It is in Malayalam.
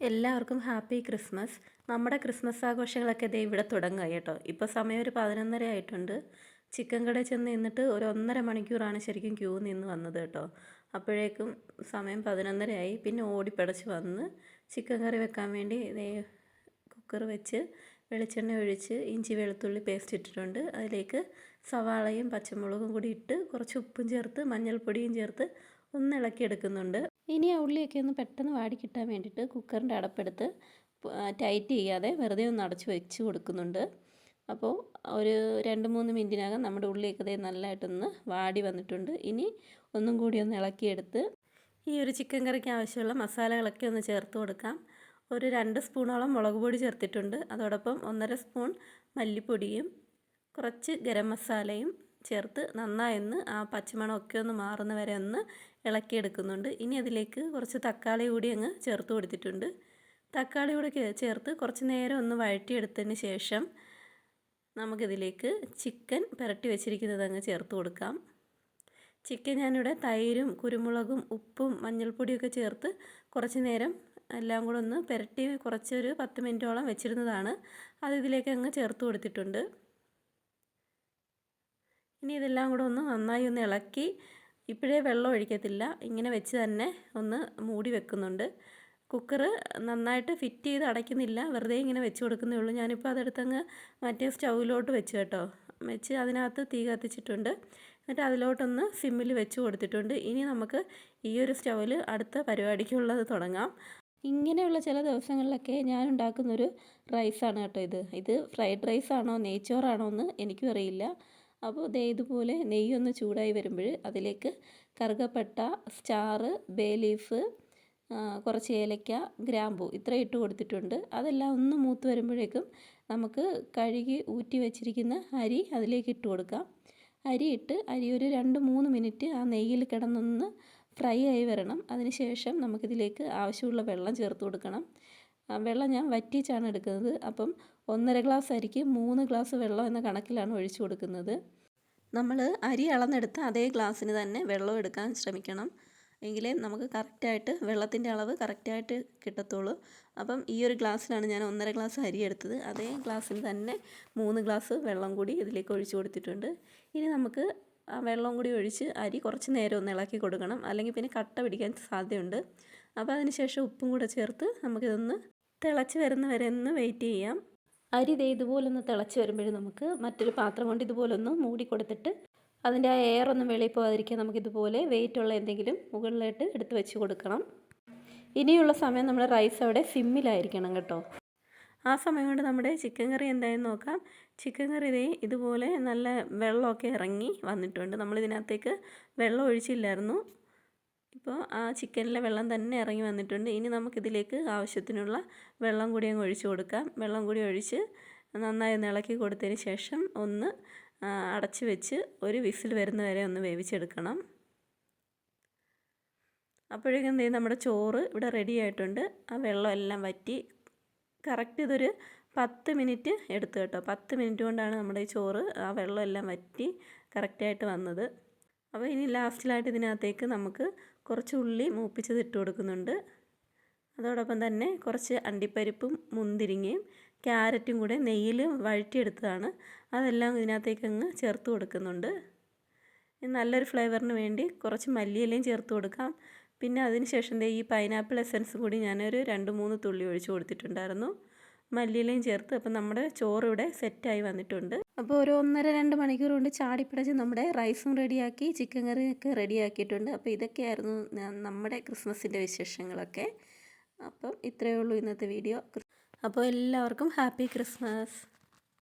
എല്ലാവർക്കും ഹാപ്പി ക്രിസ്മസ്. നമ്മുടെ ക്രിസ്മസ് ആഘോഷങ്ങളൊക്കെ ദേ ഇവിടെ തുടങ്ങുക കേട്ടോ. ഇപ്പോൾ സമയം ഒരു 11:30 ആയിട്ടുണ്ട്. ചിക്കൻ കടയിൽ ചെന്ന് നിന്നിട്ട് ഒരു 1.5 മണിക്കൂറാണ് ശരിക്കും ക്യൂ നിന്ന് വന്നത് കേട്ടോ. അപ്പോഴേക്കും സമയം 11:30 ആയി. പിന്നെ ഓടിപ്പിടച്ച് വന്ന് ചിക്കൻ കറി വെക്കാൻ വേണ്ടി കുക്കർ വെച്ച് വെളിച്ചെണ്ണ ഒഴിച്ച് ഇഞ്ചി വെളുത്തുള്ളി പേസ്റ്റ് ഇട്ടിട്ടുണ്ട്. അതിലേക്ക് സവാളയും പച്ചമുളകും കൂടി ഇട്ട് കുറച്ച് ഉപ്പും ചേർത്ത് മഞ്ഞൾപ്പൊടിയും ചേർത്ത് ഒന്ന് ഇളക്കി എടുക്കുന്നുണ്ട്. ഇനി ആ ഉള്ളിയൊക്കെ ഒന്ന് പെട്ടെന്ന് വാടി കിട്ടാൻ വേണ്ടിയിട്ട് കുക്കറിൻ്റെ അടപ്പെടുത്ത് ടൈറ്റ് ചെയ്യാതെ വെറുതെ ഒന്ന് അടച്ച് വെച്ച് കൊടുക്കുന്നുണ്ട്. അപ്പോൾ ഒരു 2-3 മിനിറ്റിനകം നമ്മുടെ ഉള്ളിയൊക്കെ നല്ലതായിട്ടൊന്ന് വാടി വന്നിട്ടുണ്ട്. ഇനി ഒന്നും കൂടി ഒന്ന് ഇളക്കിയെടുത്ത് ഈ ഒരു ചിക്കൻ കറിക്ക് ആവശ്യമുള്ള മസാലകളൊക്കെ ഒന്ന് ചേർത്ത് കൊടുക്കാം. ഒരു 2 സ്പൂണോളം മുളക് പൊടി ചേർത്തിട്ടുണ്ട്. അതോടൊപ്പം 1.5 സ്പൂൺ മല്ലിപ്പൊടിയും കുറച്ച് ഗരം മസാലയും ചേർത്ത് നന്നായൊന്ന് ആ പച്ചമണമൊക്കെ ഒന്ന് മാറുന്ന വരെ ഒന്ന് ഇളക്കിയെടുക്കുന്നുണ്ട്. ഇനി അതിലേക്ക് കുറച്ച് തക്കാളി കൂടി അങ്ങ് ചേർത്ത് കൊടുത്തിട്ടുണ്ട്. തക്കാളി കൂടെ ചേർത്ത് കുറച്ച് നേരം ഒന്ന് വഴറ്റിയെടുത്തതിന് ശേഷം നമുക്കിതിലേക്ക് ചിക്കൻ പുരട്ടി വെച്ചിരിക്കുന്നത് അങ്ങ് ചേർത്ത് കൊടുക്കാം. ചിക്കൻ ഞാനിവിടെ തൈരും കുരുമുളകും ഉപ്പും മഞ്ഞൾപ്പൊടിയൊക്കെ ചേർത്ത് കുറച്ച് നേരം എല്ലാം കൂടെ ഒന്ന് പുരട്ടി കുറച്ചൊരു 10 മിനിറ്റോളം വെച്ചിരുന്നതാണ്. അത് ഇതിലേക്ക് അങ്ങ് ചേർത്ത് കൊടുത്തിട്ടുണ്ട്. ഇനി ഇതെല്ലാം കൂടെ ഒന്ന് നന്നായി ഒന്ന് ഇളക്കി, ഇപ്പോഴേ വെള്ളം ഒഴിക്കത്തില്ല, ഇങ്ങനെ വെച്ച് തന്നെ ഒന്ന് മൂടി വെക്കുന്നുണ്ട്. കുക്കർ നന്നായിട്ട് ഫിറ്റ് ചെയ്ത് അടയ്ക്കുന്നില്ല, വെറുതെ ഇങ്ങനെ വെച്ച് കൊടുക്കുന്നേ ഉള്ളൂ. ഞാനിപ്പോൾ അതെടുത്തങ്ങ് മറ്റേ സ്റ്റൗവിലോട്ട് വെച്ച് കേട്ടോ. വെച്ച് അതിനകത്ത് തീ കത്തിച്ചിട്ടുണ്ട്. എന്നിട്ട് അതിലോട്ടൊന്ന് സിമ്മിൽ വെച്ച് കൊടുത്തിട്ടുണ്ട്. ഇനി നമുക്ക് ഈ ഒരു സ്റ്റൗവിൽ അടുത്ത പരിപാടിക്കുള്ളത് തുടങ്ങാം. ഇങ്ങനെയുള്ള ചില ദിവസങ്ങളിലൊക്കെ ഞാൻ ഉണ്ടാക്കുന്നൊരു റൈസാണ് കേട്ടോ ഇത് ഫ്രൈഡ് റൈസാണോ നെയ്ച്ചോറാണോ എന്ന് എനിക്കും അറിയില്ല. അപ്പോൾ ഇതുപോലെ നെയ്യൊന്ന് ചൂടായി വരുമ്പോൾ അതിലേക്ക് കറുകപ്പട്ട, സ്റ്റാർ, ബേ ലീഫ്, കുറച്ച് ഏലക്ക, ഗ്രാമ്പൂ ഇത്ര ഇട്ട് കൊടുത്തിട്ടുണ്ട്. അതെല്ലാം ഒന്ന് മൂത്ത് വരുമ്പോഴേക്കും നമുക്ക് കഴുകി ഊറ്റി വെച്ചിരിക്കുന്ന അരി അതിലേക്ക് ഇട്ട് കൊടുക്കാം. അരി ഒരു 2-3 മിനിറ്റ് ആ നെയ്യിൽ കിടന്നൊന്ന് ഫ്രൈ ആയി വരണം. അതിനുശേഷം നമുക്കിതിലേക്ക് ആവശ്യമുള്ള വെള്ളം ചേർത്ത് കൊടുക്കണം. വെള്ളം ഞാൻ വറ്റിച്ചാണ് എടുക്കുന്നത്. അപ്പം 1.5 ഗ്ലാസ് അരിക്ക് 3 ഗ്ലാസ് വെള്ളം എന്ന കണക്കിലാണ് ഒഴിച്ചു കൊടുക്കുന്നത്. നമ്മൾ അരി അളന്നെടുത്ത് അതേ ഗ്ലാസ്സിന് തന്നെ വെള്ളം എടുക്കാൻ ശ്രമിക്കണം. എങ്കിലേ നമുക്ക് കറക്റ്റായിട്ട് വെള്ളത്തിൻ്റെ അളവ് കറക്റ്റായിട്ട് കിട്ടത്തുള്ളൂ. അപ്പം ഈ ഒരു ഗ്ലാസ്സിലാണ് ഞാൻ 1.5 ഗ്ലാസ് അരി എടുത്തത്. അതേ ഗ്ലാസ്സിന് തന്നെ 3 ഗ്ലാസ് വെള്ളം കൂടി ഇതിലേക്ക് ഒഴിച്ചു കൊടുത്തിട്ടുണ്ട്. ഇനി നമുക്ക് ആ വെള്ളം കൂടി ഒഴിച്ച് അരി കുറച്ച് നേരം ഒന്ന് ഇളക്കി കൊടുക്കണം, അല്ലെങ്കിൽ പിന്നെ കട്ട പിടിക്കാൻ സാധ്യതയുണ്ട്. അപ്പോൾ അതിന് ശേഷം ഉപ്പും കൂടെ ചേർത്ത് നമുക്കിതൊന്ന് തിളച്ച് വരുന്ന വരെ ഒന്ന് വെയിറ്റ് ചെയ്യാം. അരി ഇതുപോലൊന്ന് തിളച്ച് വരുമ്പോഴും നമുക്ക് മറ്റൊരു പാത്രം കൊണ്ട് ഇതുപോലൊന്ന് മൂടി കൊടുത്തിട്ട് അതിൻ്റെ ആ എയറൊന്നും വെളിയിൽ പോകാതിരിക്കാൻ നമുക്കിതുപോലെ വെയിറ്റുള്ള എന്തെങ്കിലും മുകളിലായിട്ട് എടുത്ത് വെച്ച് കൊടുക്കണം. ഇനിയുള്ള സമയം നമ്മൾ റൈസ് അവിടെ സിമ്മിലായിരിക്കണം കേട്ടോ. ആ സമയം കൊണ്ട് നമ്മുടെ ചിക്കൻ കറി എന്തായെന്ന് നോക്കാം. ചിക്കൻ കറി ഇതുപോലെ നല്ല വെള്ളമൊക്കെ ഇറങ്ങി വന്നിട്ടുണ്ട്. നമ്മളിതിനകത്തേക്ക് വെള്ളം ഒഴിച്ചില്ലായിരുന്നു. ഇപ്പോൾ ആ ചിക്കനിലെ വെള്ളം തന്നെ ഇറങ്ങി വന്നിട്ടുണ്ട്. ഇനി നമുക്കിതിലേക്ക് ആവശ്യത്തിനുള്ള വെള്ളം കൂടി അങ്ങ് ഒഴിച്ച് കൊടുക്കാം. വെള്ളം കൂടി ഒഴിച്ച് നന്നായി ഒന്ന് ഇളക്കി കൊടുത്തതിന് ശേഷം ഒന്ന് അടച്ച് വെച്ച് ഒരു വിസിൽ വരുന്ന വരെ ഒന്ന് വേവിച്ചെടുക്കണം. അപ്പോഴേക്കും നമ്മുടെ ചോറ് ഇവിടെ റെഡി ആയിട്ടുണ്ട്. ആ വെള്ളം എല്ലാം വറ്റി കറക്റ്റ് ഇതൊരു 10 മിനിറ്റ് എടുത്തു കേട്ടോ. 10 മിനിറ്റ് കൊണ്ടാണ് നമ്മുടെ ഈ ചോറ് ആ വെള്ളം എല്ലാം വറ്റി കറക്റ്റായിട്ട് വന്നത്. അപ്പോൾ ഇനി ലാസ്റ്റിലായിട്ട് ഇതിനകത്തേക്ക് നമുക്ക് കുറച്ച് ഉള്ളി മൂപ്പിച്ചത് ഇട്ട് കൊടുക്കുന്നുണ്ട്. അതോടൊപ്പം തന്നെ കുറച്ച് അണ്ടിപ്പരിപ്പും മുന്തിരിങ്ങയും ക്യാരറ്റും കൂടെ നെയ്യിൽ വഴറ്റിയെടുത്തതാണ്. അതെല്ലാം ഇതിനകത്തേക്ക് അങ്ങ് ചേർത്ത് കൊടുക്കുന്നുണ്ട്. നല്ലൊരു ഫ്ലേവറിന് വേണ്ടി കുറച്ച് മല്ലിയിലയും ചേർത്ത് കൊടുക്കാം. പിന്നെ അതിന് ശേഷം ഈ പൈനാപ്പിൾ എസൻസ് കൂടി ഞാനൊരു 2-3 തുള്ളി ഒഴിച്ച് കൊടുത്തിട്ടുണ്ടായിരുന്നു. മല്ലിയിലയും ചേർത്ത് അപ്പം നമ്മുടെ ചോറ് ഇവിടെ സെറ്റായി വന്നിട്ടുണ്ട്. അപ്പോൾ ഒരു 1.5-2 മണിക്കൂർ കൊണ്ട് ചാടിപ്പിടച്ച് നമ്മുടെ റൈസും റെഡിയാക്കി ചിക്കൻ കറിയൊക്കെ റെഡിയാക്കിയിട്ടുണ്ട്. അപ്പോൾ ഇതൊക്കെയായിരുന്നു നമ്മുടെ ക്രിസ്മസിൻ്റെ വിശേഷങ്ങളൊക്കെ. അപ്പം ഇത്രയേ ഉള്ളൂ ഇന്നത്തെ വീഡിയോ. അപ്പോൾ എല്ലാവർക്കും ഹാപ്പി ക്രിസ്മസ്.